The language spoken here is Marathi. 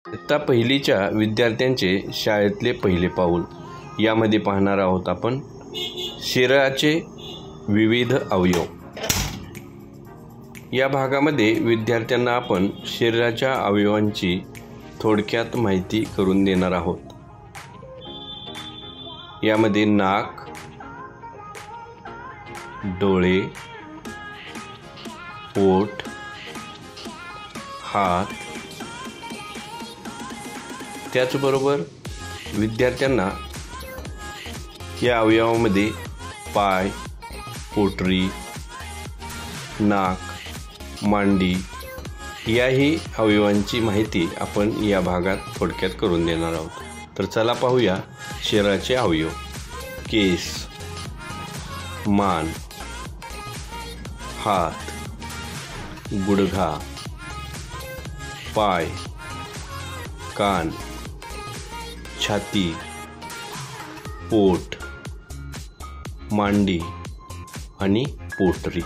इयत्ता पहिलीच्या विद्यार्थ्यांचे शाळेतले पहिले पाऊल यामध्ये पाहणार आहोत आपण शरीराचे विविध अवयव। या भागामध्ये विद्यार्थ्यांना आपण शरीराच्या अवयवांची थोडक्यात माहिती करून देणार आहोत। यामध्ये नाक, डोळे, पोट, हात, त्याचबरोबर विद्यार्थ्यांना या अवयवामध्ये पाय, पोटरी, नाक, मांडी याही अवयवांची माहिती आपण या भागात थोडक्यात करून देणार आहोत। तर चला पाहूया शरीराचे अवयव। केस, मान, हात, गुडघा, पाय, कान, छाती, पोट, मांडी आणि पोटरी।